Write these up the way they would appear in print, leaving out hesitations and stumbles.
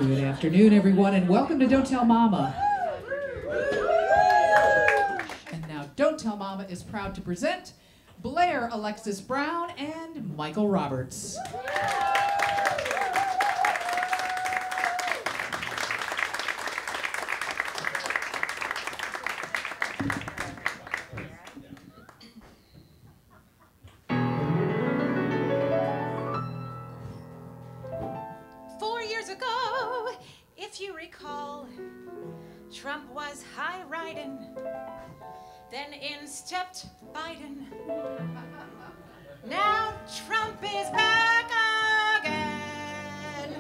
Good afternoon, everyone, and welcome to Don't Tell Mama. And now Don't Tell Mama is proud to present Blair Alexis Brown and Michael Roberts. 4 years ago, if you recall, Trump was high-riding, then in stepped Biden. Now Trump is back again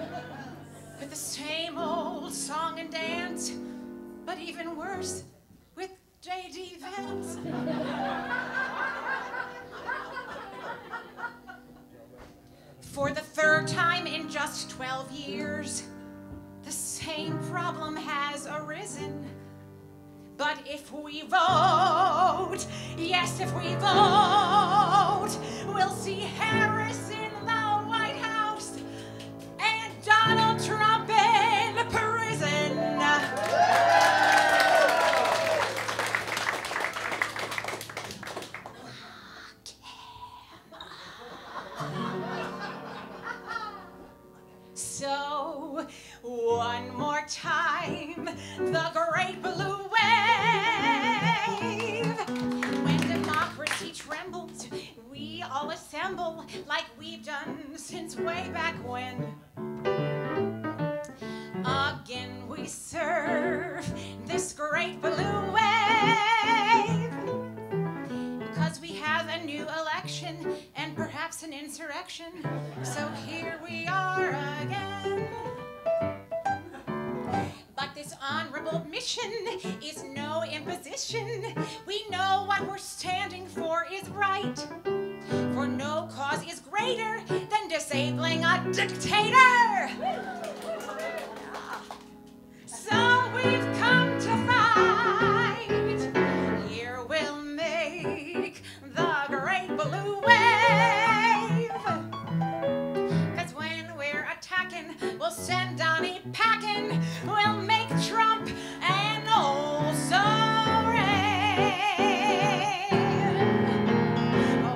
with the same old song and dance, but even worse, with J.D. Vance. For the third time in just 12 years, the same problem has arisen. But if we vote, yes, if we vote, we'll see Harris in the White House and Donald Trump in prison. So, one more time, the great blue wave. When democracy trembles, we all assemble like we've done since way back when. Again we serve this great blue wave, because we have a new election and perhaps an insurrection. So here we are again. But this honorable mission is no imposition. We know what we're standing for is right. For no cause is greater than disabling a dictator. So we've come to fight. Here we'll make the great blue wave. 'Cause when we're attacking, we'll send Donnie packing. We'll make Trump an also reign.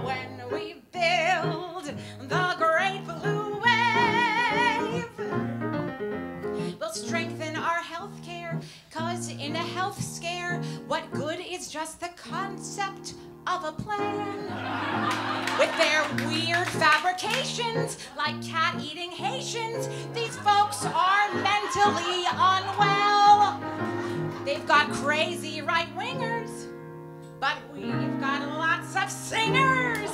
When we build the great blue wave, we'll strengthen our health care. 'Cause in a health scare, what good is just the concept of a plan? With their weird fabrications, like cat-eating Haitians, these folks are mentally unwell. They've got crazy right-wingers, but we've got lots of singers.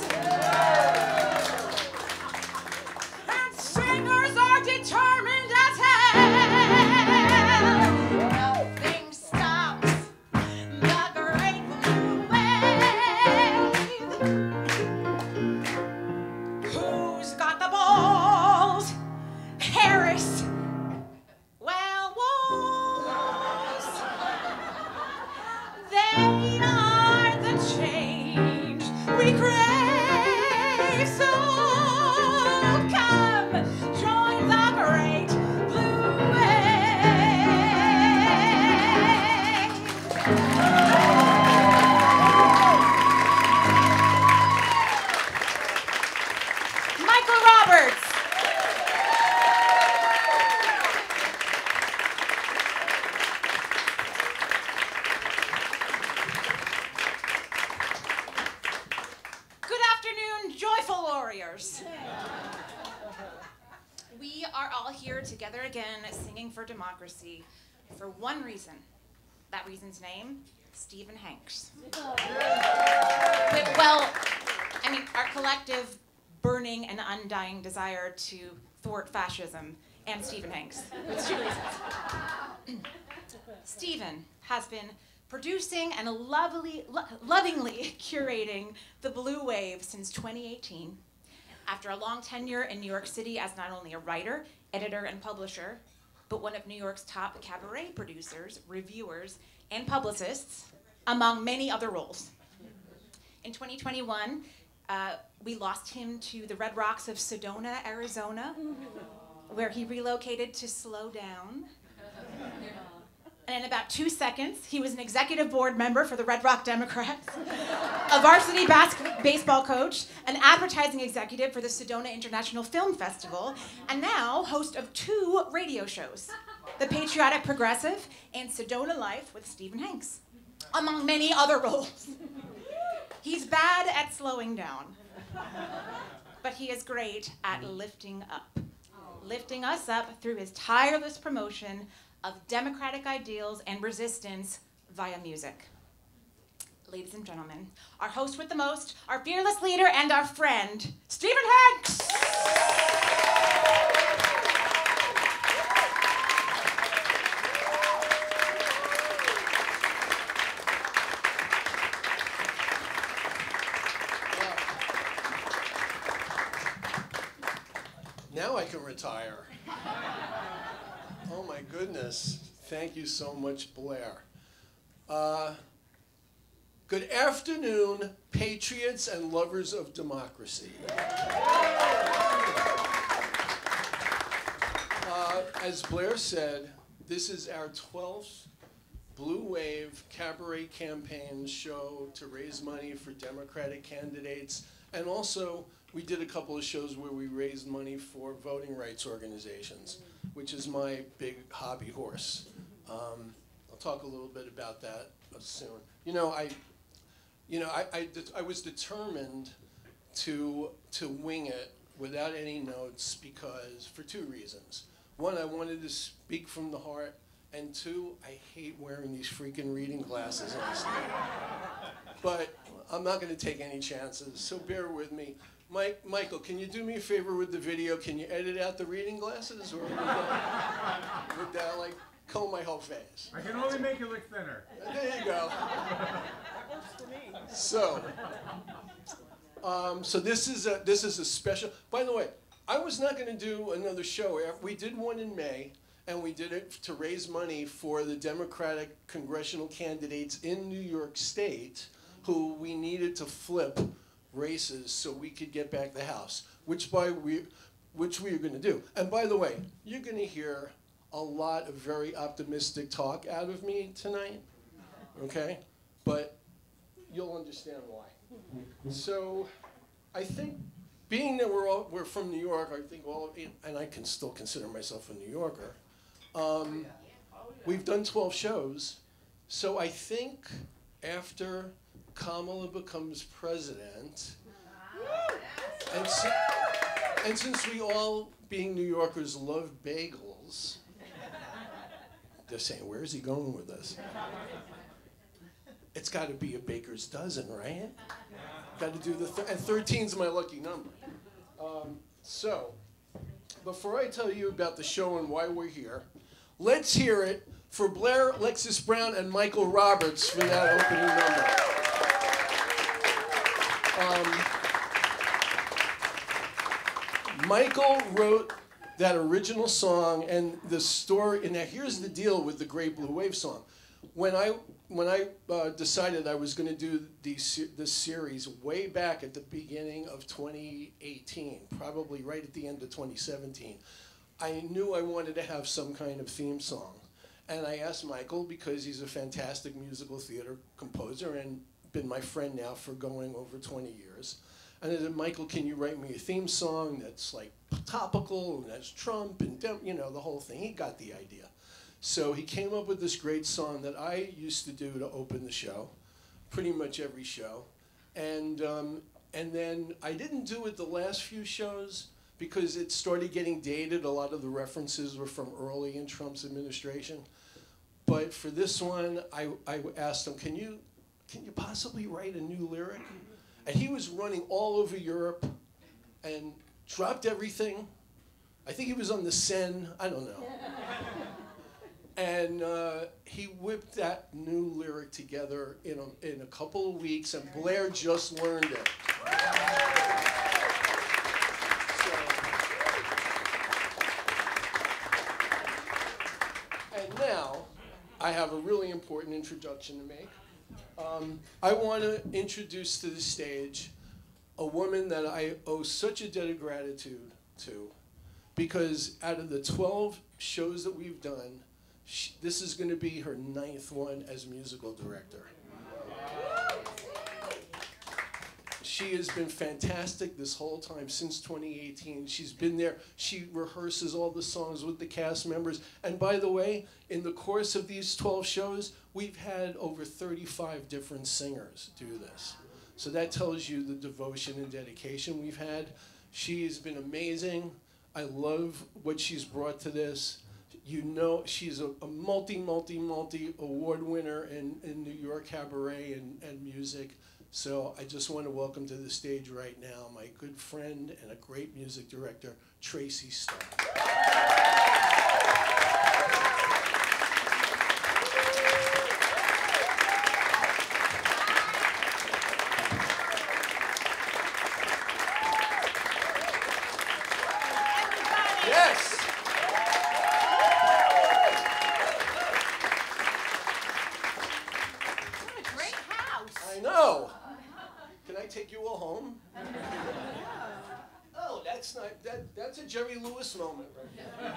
And singers are determined as hell. Nothing stops the great blue wave. Who's got the balls? Harris. Well, wolves. They are the change we crave. So come, join the great blue wave. Michael Roberts. Good afternoon, joyful warriors. We are all here together again, singing for democracy, for one reason. That reason's name, Stephen Hanks. Well, I mean, our collective burning and undying desire to thwart fascism and Stephen Hanks. It's two reasons. Stephen has been producing and lovingly curating the Blue Wave since 2018. After a long tenure in New York City as not only a writer, editor, and publisher, but one of New York's top cabaret producers, reviewers, and publicists, among many other roles. In 2021, we lost him to the Red Rocks of Sedona, Arizona, where he relocated to slow down. And in about 2 seconds, he was an executive board member for the Red Rock Democrats, a varsity baseball coach, an advertising executive for the Sedona International Film Festival, and now host of 2 radio shows, The Patriotic Progressive and Sedona Life with Stephen Hanks, among many other roles. He's bad at slowing down, but he is great at lifting us up through his tireless promotion of democratic ideals and resistance via music. Ladies and gentlemen, our host with the most, our fearless leader, and our friend, Stephen Hanks! Now I can retire. Oh my goodness. Thank you so much, Blair. Good afternoon, patriots and lovers of democracy. As Blair said, this is our 12th Blue Wave Cabaret campaign show to raise money for Democratic candidates. And also, we did a couple of shows where we raised money for voting rights organizations, which is my big hobby horse. I'll talk a little bit about that soon. I was determined to wing it without any notes because for 2 reasons. 1, I wanted to speak from the heart, and 2, I hate wearing these freaking reading glasses. But I'm not going to take any chances, so bear with me. Michael, can you do me a favor with the video? Can you edit out the reading glasses, or would that like comb my whole face? I can only make it look thinner. There you go. So this is a special. By the way, I was not going to do another show. We did one in May, and we did it to raise money for the Democratic congressional candidates in New York State, who we needed to flip races so we could get back the House, which we are going to do. And by the way, you're going to hear a lot of very optimistic talk out of me tonight, okay? But you'll understand why. So I think, being that we're from New York, I think and I can still consider myself a New Yorker, we've done 12 shows, so I think after Kamala becomes president, and since we all, being New Yorkers, love bagels, they're saying, where's he going with this? It's got to be a baker's dozen, right? Got to do and 13's my lucky number. So, before I tell you about the show and why we're here, let's hear it for Blair Alexis Brown and Michael Roberts for that opening number. Michael wrote that original song and the story, and now here's the deal with the Great Blue Wave song. When I decided I was going to do this series way back at the beginning of 2018, probably right at the end of 2017, I knew I wanted to have some kind of theme song. And I asked Michael, because he's a fantastic musical theater composer and been my friend now for going over 20 years. And I said, Michael, can you write me a theme song that's like topical, and that's Trump, and the whole thing. He got the idea. So he came up with this great song that I used to do to open the show, pretty much every show. And then I didn't do it the last few shows because it started getting dated. A lot of the references were from early in Trump's administration. But for this one, I asked him, can you possibly write a new lyric? And he was running all over Europe and dropped everything. I think he was on the Seine, I don't know. And he whipped that new lyric together in a couple of weeks, and Blair just learned it. And now, I have a really important introduction to make. I want to introduce to the stage a woman that I owe such a debt of gratitude to. because out of the 12 shows that we've done, this is going to be her 9th one as musical director. She has been fantastic this whole time since 2018. She's been there. She rehearses all the songs with the cast members. And by the way, in the course of these 12 shows, we've had over 35 different singers do this. So that tells you the devotion and dedication we've had. She's been amazing. I love what she's brought to this. You know, she's a multi award winner in New York cabaret and music. So I just want to welcome to the stage right now my good friend and a great music director, Tracy Starr. Yes. What a great house. I know. Can I take you all home? Oh, that's not that's a Jerry Lewis moment right there.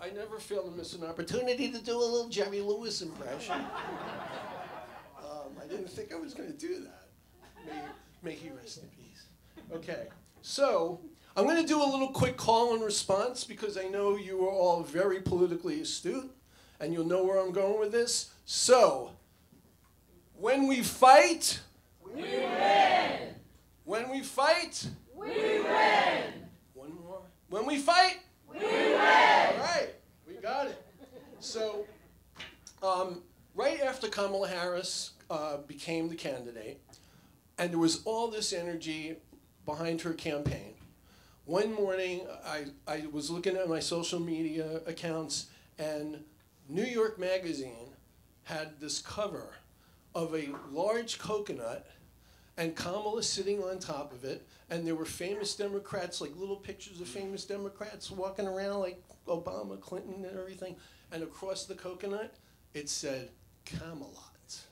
I never fail to miss an opportunity to do a little Jerry Lewis impression. I didn't think I was going to do that. May he rest in peace. Okay, so I'm going to do a little quick call and response because I know you are all very politically astute and you'll know where I'm going with this. So, when we fight, we win. When we fight, we win. One more. When we fight, we win. All right, we got it. So, right after Kamala Harris became the candidate, and there was all this energy behind her campaign, one morning I was looking at my social media accounts, and New York Magazine had this cover of a large coconut and Kamala sitting on top of it, and there were famous Democrats, like little pictures of famous Democrats walking around like Obama, Clinton, and everything, and across the coconut it said CAMELOT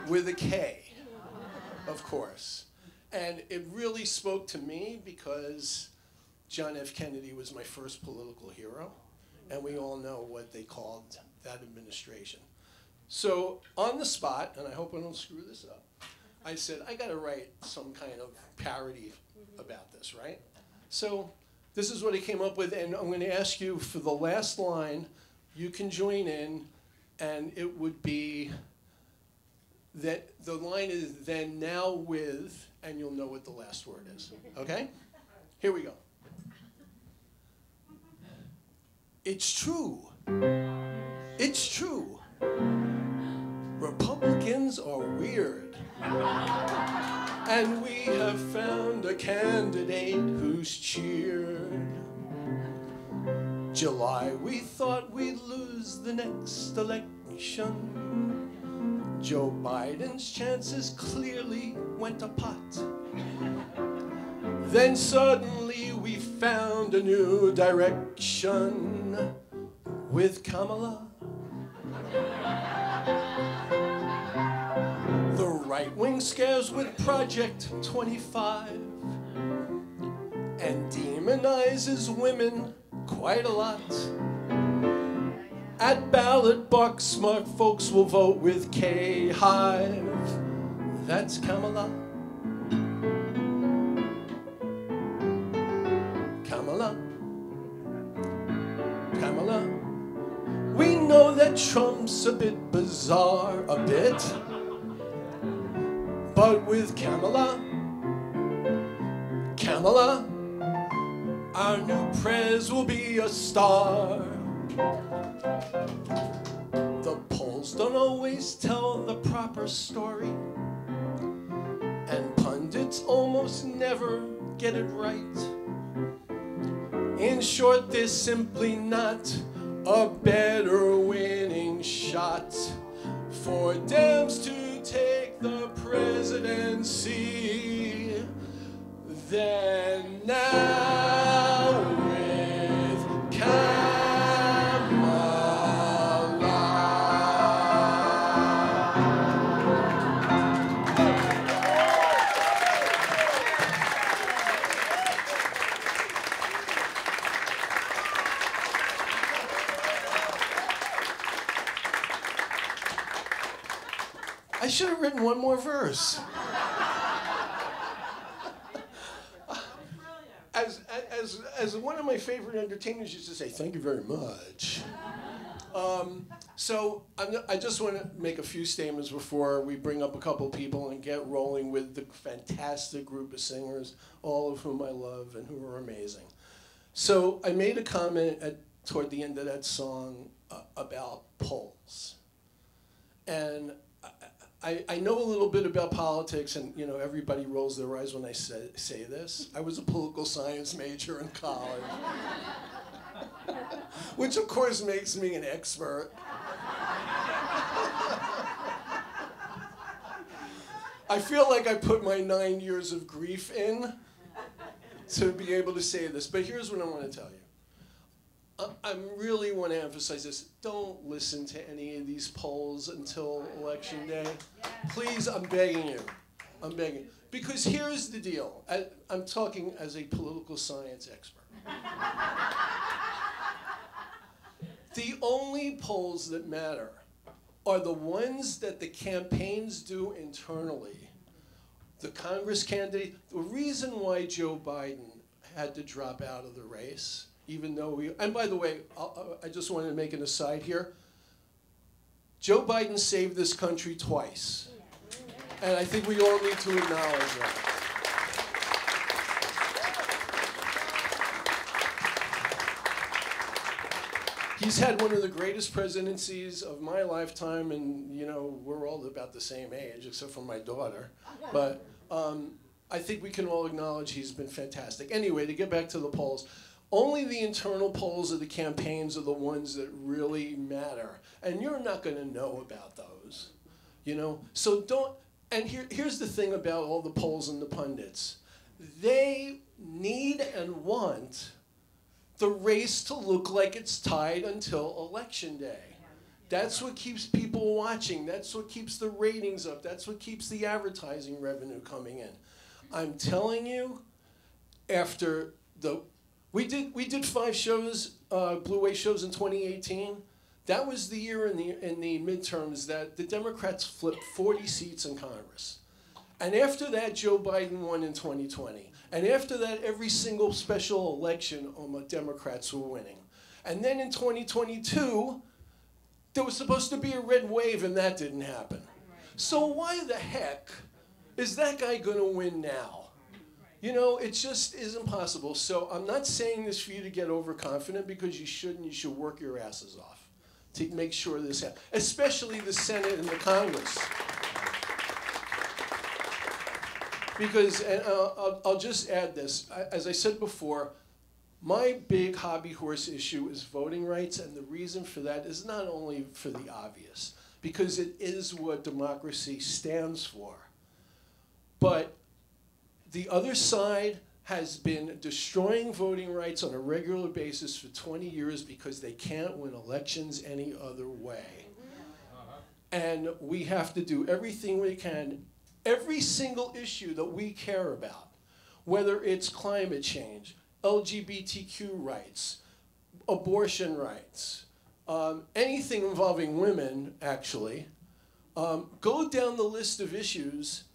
with a K, of course. And it really spoke to me because John F. Kennedy was my first political hero, and we all know what they called that administration. So on the spot, and I hope I don't screw this up, I said, I gotta write some kind of parody about this, right? So this is what I came up with, and I'm gonna ask you for the last line, you can join in, and it would be that the line is then, now, with, and you'll know what the last word is, okay? Here we go. It's true. It's true. Republicans are weird. And we have found a candidate who's cheered. July, we thought we'd lose the next election. Joe Biden's chances clearly went to pot. Then suddenly we found a new direction with Kamala. The right wing scares with Project 25 and demonizes women quite a lot. At ballot box, smart folks will vote with K-Hive. That's Kamala. Kamala. Kamala. We know that Trump's a bit bizarre, a bit. But with Kamala, Kamala, our new prez will be a star. The polls don't always tell the proper story, and pundits almost never get it right. In short, there's simply not a better winning shot for Dems to take the presidency than now with Kamala. have written one more verse. As one of my favorite entertainers used to say, thank you very much. So I just want to make a few statements before we bring up a couple people and get rolling with the fantastic group of singers, all of whom I love and who are amazing. So I made a comment toward the end of that song about polls. And I know a little bit about politics, and you know everybody rolls their eyes when I say this. I was a political science major in college, which of course makes me an expert. I feel like I put my 9 years of grief in to be able to say this, but here's what I want to tell you. I really want to emphasize this. Don't listen to any of these polls until Election Day. Please, I'm begging you. I'm begging you. Because here's the deal. I'm talking as a political science expert. The only polls that matter are the ones that the campaigns do internally. The Congress candidate, the reason why Joe Biden had to drop out of the race, even though and by the way, I just wanted to make an aside here. Joe Biden saved this country twice. And I think we all need to acknowledge that. He's had one of the greatest presidencies of my lifetime, and you know, we're all about the same age, except for my daughter. But I think we can all acknowledge he's been fantastic. Anyway, to get back to the polls, only the internal polls of the campaigns are the ones that really matter. And you're not going to know about those, you know? So don't, and here's the thing about all the polls and the pundits. They need and want the race to look like it's tied until Election Day. That's what keeps people watching. That's what keeps the ratings up. That's what keeps the advertising revenue coming in. I'm telling you, after we did 5 shows, Blue Wave shows in 2018. That was the year in the midterms that the Democrats flipped 40 seats in Congress. And after that, Joe Biden won in 2020. And after that, every single special election, Democrats were winning. And then in 2022, there was supposed to be a red wave, and that didn't happen. So why the heck is that guy going to win now? You know, it just isn't possible. So I'm not saying this for you to get overconfident, because you shouldn't. You should work your asses off to make sure this happens, especially the Senate and the Congress. Because, and I'll just add this, as I said before, my big hobby horse issue is voting rights, and the reason for that is not only for the obvious, because it is what democracy stands for, but the other side has been destroying voting rights on a regular basis for 20 years because they can't win elections any other way. And we have to do everything we can. Every single issue that we care about, whether it's climate change, LGBTQ rights, abortion rights, anything involving women, actually, go down the list of issues,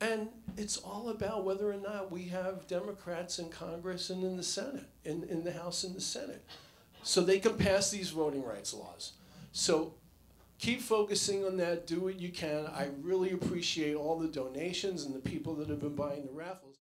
and it's all about whether or not we have Democrats in Congress and in the Senate, in the House and the Senate, so they can pass these voting rights laws. So keep focusing on that. Do what you can. I really appreciate all the donations and the people that have been buying the raffles.